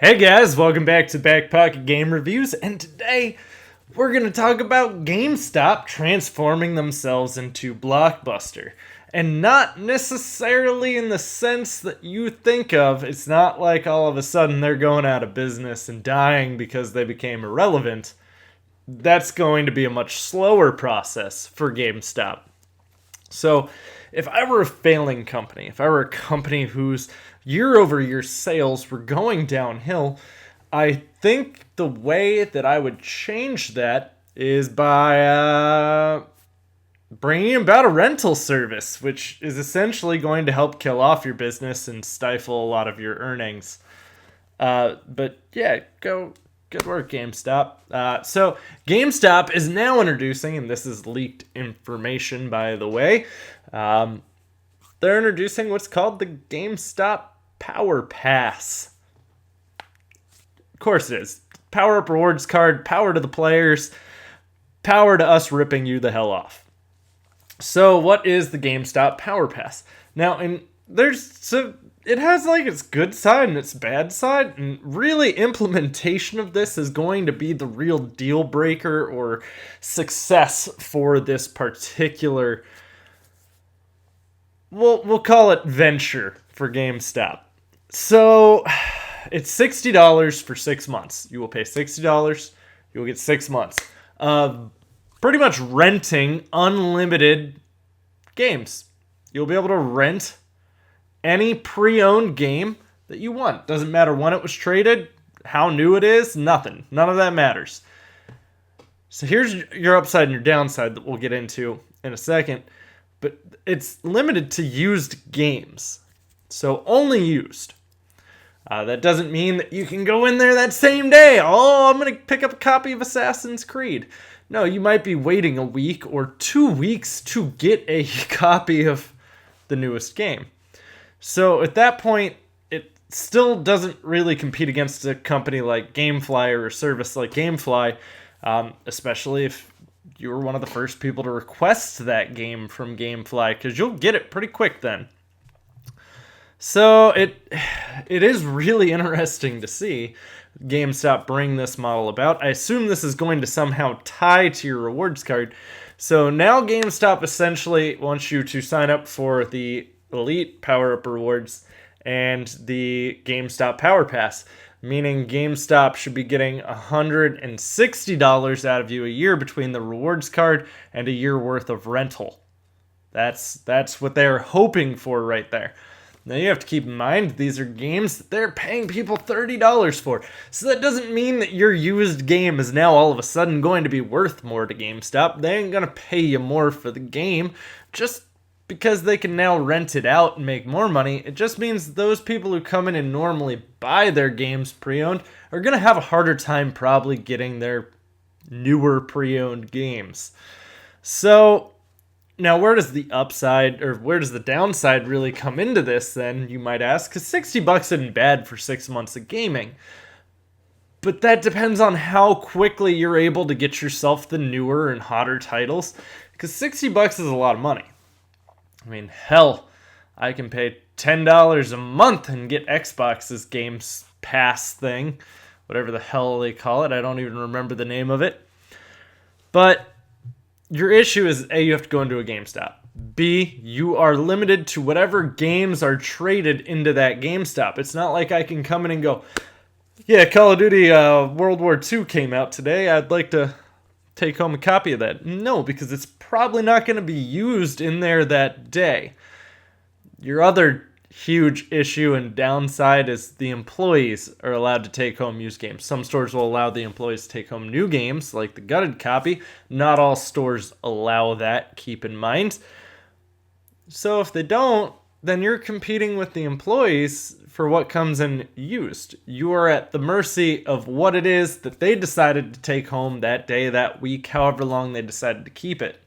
Hey guys, welcome back to BackPocketGameReviews, and today we're going to talk about GameStop transforming themselves into Blockbuster. And not necessarily in the sense that you think of. It's not like all of a sudden they're going out of business and dying because they became irrelevant. That's going to be a much slower process for GameStop. So, if I were a failing company, if I were a company whose year-over-year sales were going downhill, I think the way that I would change that is by bringing about a rental service, which is essentially going to help kill off your business and stifle a lot of your earnings. But yeah, good work, GameStop. So GameStop is now introducing, and this is leaked information, by the way, they're introducing what's called the GameStop Power Pass. Of course it is. Power Up Rewards card, power to the players, power to us ripping you the hell off. So what is the GameStop Power Pass? Now, it has like its good side and its bad side, and really implementation of this is going to be the real deal breaker or success for this particular, we'll call it venture for GameStop. So it's $60 for 6 months. You will pay $60, you will get 6 months of pretty much renting unlimited games. You'll be able to rent any pre-owned game that you want. Doesn't matter when it was traded, how new it is, nothing. None of that matters. So here's your upside and your downside that we'll get into in a second. But it's limited to used games. So only used. That doesn't mean that you can go in there that same day. Oh, I'm going to pick up a copy of Assassin's Creed. No, you might be waiting a week or 2 weeks to get a copy of the newest game. So at that point, it still doesn't really compete against a company like GameFly or a service like GameFly, especially if you were one of the first people to request that game from GameFly, because you'll get it pretty quick then. So it is really interesting to see GameStop bring this model about. I assume this is going to somehow tie to your rewards card. So now GameStop essentially wants you to sign up for the Elite Power Up Rewards and the GameStop Power Pass, meaning GameStop should be getting $160 out of you a year between the rewards card and a year worth of rental. That's what they're hoping for right there. Now you have to keep in mind, these are games that they're paying people $30 for. So that doesn't mean that your used game is now all of a sudden going to be worth more to GameStop. They ain't going to pay you more for the game just because they can now rent it out and make more money. It just means those people who come in and normally buy their games pre-owned are going to have a harder time probably getting their newer pre-owned games. So now, where does the upside, or where does the downside really come into this then, you might ask? Because $60 isn't bad for 6 months of gaming. But that depends on how quickly you're able to get yourself the newer and hotter titles. Because $60 is a lot of money. I mean, hell, I can pay $10 a month and get Xbox's Games Pass thing. Whatever the hell they call it. I don't even remember the name of it. But your issue is, A, you have to go into a GameStop. B, you are limited to whatever games are traded into that GameStop. It's not like I can come in and go, yeah, Call of Duty World War II came out today. I'd like to take home a copy of that. No, because it's probably not going to be used in there that day. Your other huge issue and downside is the employees are allowed to take home used games. Some stores will allow the employees to take home new games, like the gutted copy. Not all stores allow that, keep in mind. So if they don't, then you're competing with the employees for what comes in used. You are at the mercy of what it is that they decided to take home that day, that week, however long they decided to keep it.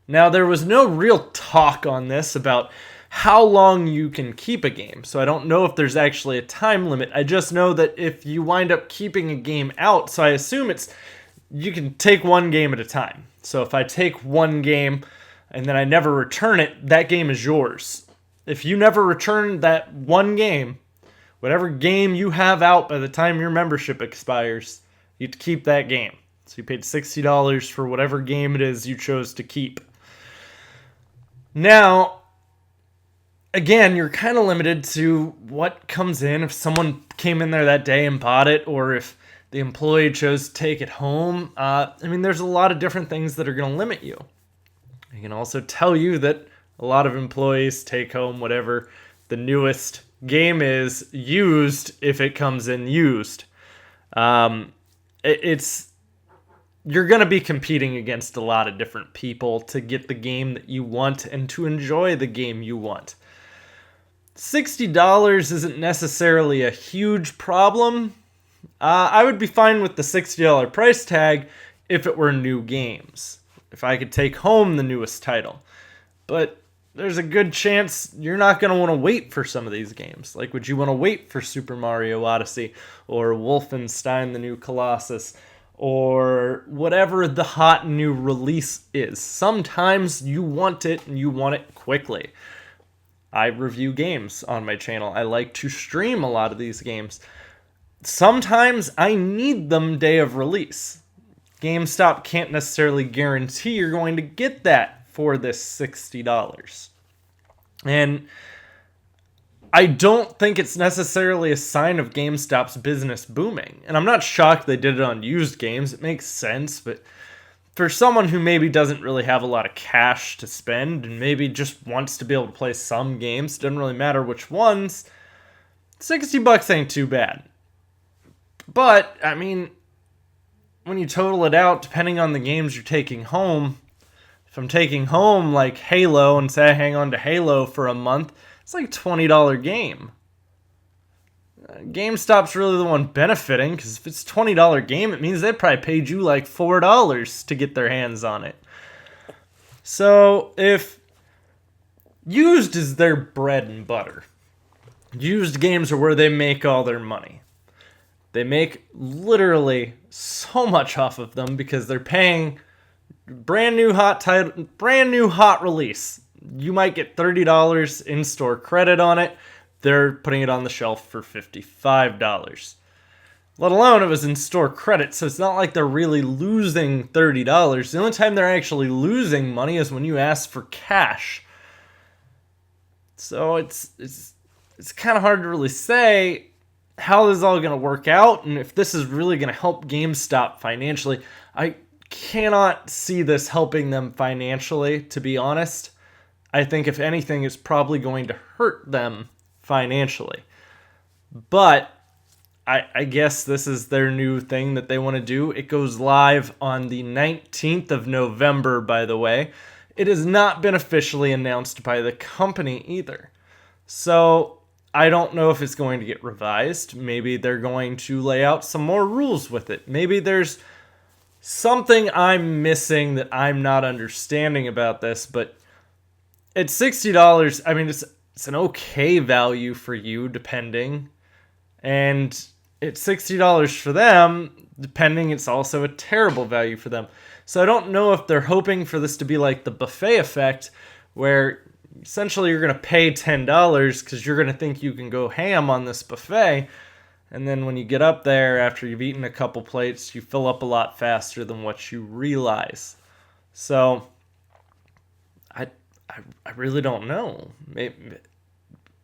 Now, there was no real talk on this about how long you can keep a game. So I don't know if there's actually a time limit. I just know that if you wind up keeping a game out, so I assume you can take one game at a time. So if I take one game and then I never return it, that game is yours. If you never return that one game, Whatever game you have out by the time your membership expires, you have to keep that game. So you paid $60 for whatever game it is you chose to keep. Now, again, you're kind of limited to what comes in. If someone came in there that day and bought it, or if the employee chose to take it home. There's a lot of different things that are going to limit you. I can also tell you that a lot of employees take home whatever the newest game is used if it comes in used. You're going to be competing against a lot of different people to get the game that you want and to enjoy the game you want. $60 isn't necessarily a huge problem. I would be fine with the $60 price tag if it were new games, if I could take home the newest title. But there's a good chance you're not going to want to wait for some of these games. Like, would you want to wait for Super Mario Odyssey or Wolfenstein: The New Colossus or whatever the hot new release is? Sometimes you want it and you want it quickly. I review games on my channel. I like to stream a lot of these games. Sometimes I need them day of release. GameStop can't necessarily guarantee you're going to get that for this $60. And I don't think it's necessarily a sign of GameStop's business booming. And I'm not shocked they did it on used games. It makes sense, but for someone who maybe doesn't really have a lot of cash to spend and maybe just wants to be able to play some games, doesn't really matter which ones, $60 ain't too bad. But, when you total it out, depending on the games you're taking home, if I'm taking home like Halo and say I hang on to Halo for a month, it's like a $20 game. GameStop's really the one benefiting, because if it's a $20 game, it means they probably paid you like $4 to get their hands on it. So if used is their bread and butter, used games are where they make all their money. They make literally so much off of them because they're paying brand new hot release. You might get $30 in-store credit on it. They're putting it on the shelf for $55. Let alone it was in-store credit, so it's not like they're really losing $30. The only time they're actually losing money is when you ask for cash. So it's kind of hard to really say how this is all going to work out and if this is really going to help GameStop financially. I cannot see this helping them financially, to be honest. I think if anything, it's probably going to hurt them financially. But I guess this is their new thing that they want to do. It goes live on the 19th of November, by the way. It has not been officially announced by the company either. So I don't know if it's going to get revised. Maybe they're going to lay out some more rules with it. Maybe there's something I'm missing that I'm not understanding about this, but at $60, it's an okay value for you, depending. And at $60 for them, depending, it's also a terrible value for them. So I don't know if they're hoping for this to be like the buffet effect, where essentially you're going to pay $10 because you're going to think you can go ham on this buffet. And then when you get up there after you've eaten a couple plates, you fill up a lot faster than what you realize. So I really don't know. Maybe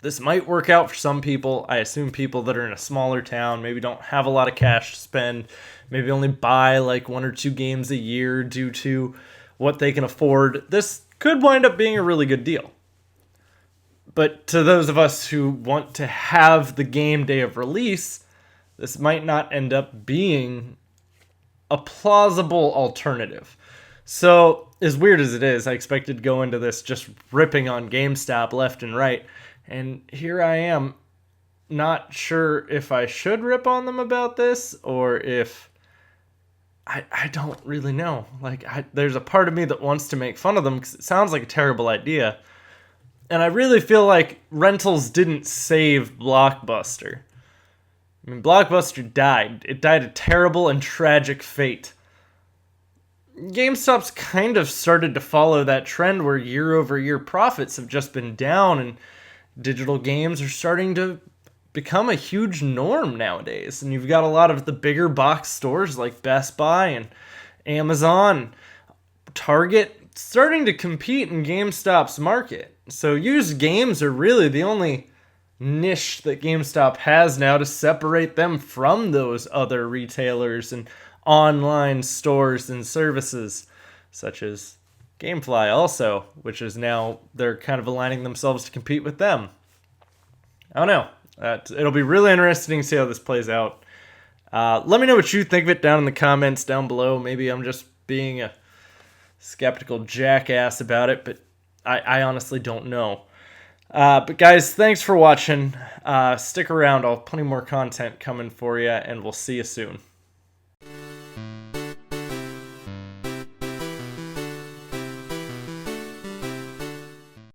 this might work out for some people. I assume people that are in a smaller town maybe don't have a lot of cash to spend, maybe only buy like 1 or 2 games a year due to what they can afford. This could wind up being a really good deal. But to those of us who want to have the game day of release, this might not end up being a plausible alternative. So, as weird as it is, I expected to go into this just ripping on GameStop left and right. And here I am, not sure if I should rip on them about this or if I don't really know. There's a part of me that wants to make fun of them because it sounds like a terrible idea. And I really feel like rentals didn't save Blockbuster. Blockbuster died. It died a terrible and tragic fate. GameStop's kind of started to follow that trend where year-over-year profits have just been down and digital games are starting to become a huge norm nowadays. And you've got a lot of the bigger box stores like Best Buy and Amazon, Target starting to compete in GameStop's market. So used games are really the only niche that GameStop has now to separate them from those other retailers and online stores and services, such as GameFly also, which is now they're kind of aligning themselves to compete with them. I don't know. It'll be really interesting to see how this plays out. Let me know what you think of it down in the comments down below. Maybe I'm just being a skeptical jackass about it, but I honestly don't know. But guys, thanks for watching. Stick around. I'll have plenty more content coming for you, and we'll see you soon.